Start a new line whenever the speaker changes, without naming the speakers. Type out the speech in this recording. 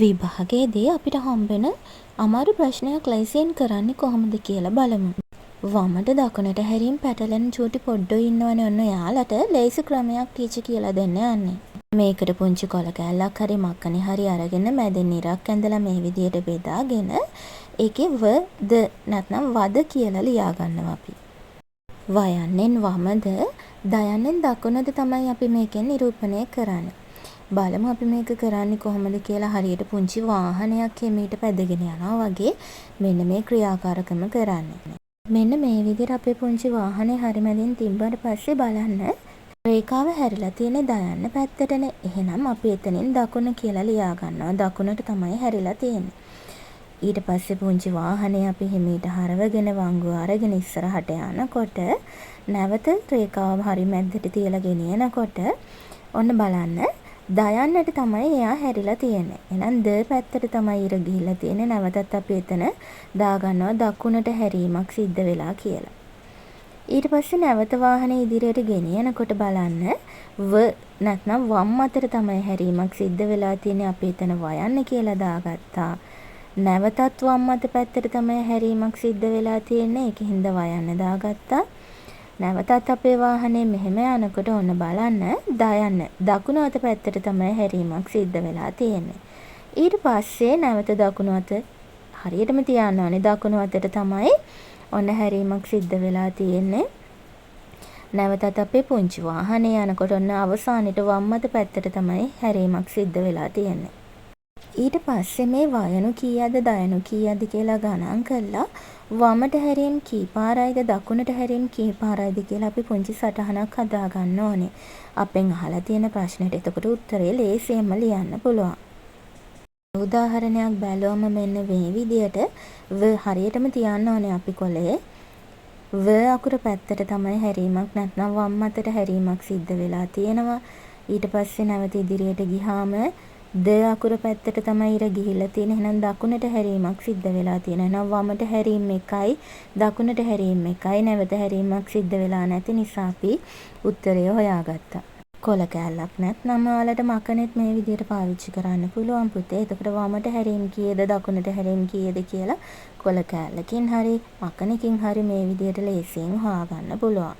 විභාගයේදී අපිට හම්බෙන අමාරු ප්‍රශ්නයක් ලේසියෙන් කරන්නේ කොහොමද කියලා බලමු. වමට දකුණට හැරීම් පැටලෙන චූටි පොඩ්ඩෝ ඉන්නවනේ ඔන්න ඔයාලට ලේසි ක්‍රමයක් ටීචර් කියලා දෙන්න යන්නේ. මේකට පුංචි කොළ කෑල්ලක් හරි මක්කනේ හරි අරගෙන මැදින් ඉරක් ඇඳලා මේ විදියට බෙදාගෙන ඒකේ ද නැත්නම් වද කියලා ලියා ගන්නවා අපි. වයන්නෙන් වමද දයන්නෙන් දකුණද තමයි අපි මේකෙන් නිරූපණය කරන්නේ. බලමු අපි මේක කරන්නේ කොහොමද කියලා. හරියට පුංචි වාහනයක් හිමීට පැදගෙන යනවා වගේ මෙන්න මේ ක්‍රියාකාරකම කරන්නේ. මෙන්න මේ විදිහට අපේ පුංචි වාහනේ හරි මැදින් තිබ්බට පස්සේ බලන්න රේඛාව හැරිලා තියෙන්නේ දයන්න පැත්තටනේ. එහෙනම් අපි එතනින් දකුණ කියලා ලියා ගන්නවා. දකුණට තමයි හැරිලා තියෙන්නේ. ඊට පස්සේ පුංචි වාහනේ අපි හිමීට හරවගෙන වංගුව අරගෙන ඉස්සරහට යනකොට නැවත රේඛාව හරි මැද්දට තියලා ගෙනියනකොට ඔන්න බලන්න දයන්නට තමයි එයා හැරිලා තියෙන්නේ. එහෙනම් ද පැත්තට තමයි ඉර ගිහිල්ලා තියෙන්නේ. නැවතත් අපි එතන දාගන්නවා දකුණට හැරීමක් සිද්ධ වෙලා කියලා. ඊට පස්සේ නැවත වාහනේ ඉදිරියට ගෙනියනකොට බලන්න නැත්නම් වම් අතට තමයි හැරීමක් සිද්ධ වෙලා තියෙන්නේ. අපි එතන වයන්න කියලා දාගත්තා. නැවතත් වම් අත පැත්තට තමයි හැරීමක් සිද්ධ වෙලා තියෙන්නේ. ඒකින්ද වයන්න දාගත්තා. නැවතත් අපේ වාහනේ මෙහෙම යනකොට ඔන්න බලන්න දයන්න දකුණු අත පැත්තට තමයි හැරීමක් සිද්ධ වෙලා තියෙන්නේ. ඊට පස්සේ නැවත දකුණු අත හරියටම තියන්න ඕනේ. දකුණු අතට තමයි ඔන්න හැරීමක් සිද්ධ වෙලා තියෙන්නේ. නැවතත් අපේ පුංචි වාහනේ යනකොට ඔන්න අවසානෙට වම් අත පැත්තට තමයි හැරීමක් සිද්ධ වෙලා තියෙන්නේ. ඊට පස්සේ මේ වයනු කීයද දයනු කීයද කියලා ගණන් කරලා වමට හැරීම් කී පාරයිද දකුණට හැරීම් කී පාරයිද කියලා අපි පුංචි සටහනක් හදා ගන්න ඕනේ. අපෙන් අහලා තියෙන ප්‍රශ්නෙට එතකොට උත්තරේ ලේසියෙන්ම ලියන්න පුළුවන්. උදාහරණයක් බැලුවම මෙන්න මේ විදියට හරියටම තියන්න ඕනේ අපි කොලේ. අකුර පැත්තට තමයි හැරීමක් නැත්නම් වම් අතට හැරීමක් සිද්ධ වෙලා තියෙනවා. ඊට පස්සේ නැවත ඉදිරියට ගිහාම අකුර පැත්තට තමයි ඉර ගිහිල්ලා තියෙන්නේ. එහෙනම් දකුණට හැරීමක් සිද්ධ වෙලා තියෙනවා. එහෙනම් වමට හැරීම් එකයි දකුණට හැරීම් එකයි නැවත හැරීමක් සිද්ධ වෙලා නැති නිසා අපි උත්තරය හොයාගත්තා. කොළ කෑල්ලක් නැත්නම් ඔයාලට මකනෙත් මේ විදිහට පාවිච්චි කරන්න පුළුවන් පුතේ. එතකොට වමට හැරීම් කීයද දකුණට හැරීම් කීයද කියලා කොළ කෑල්ලකින් හරි මකනකින් හරි මේ විදිහට ලේසියෙන් හොයාගන්න පුළුවන්.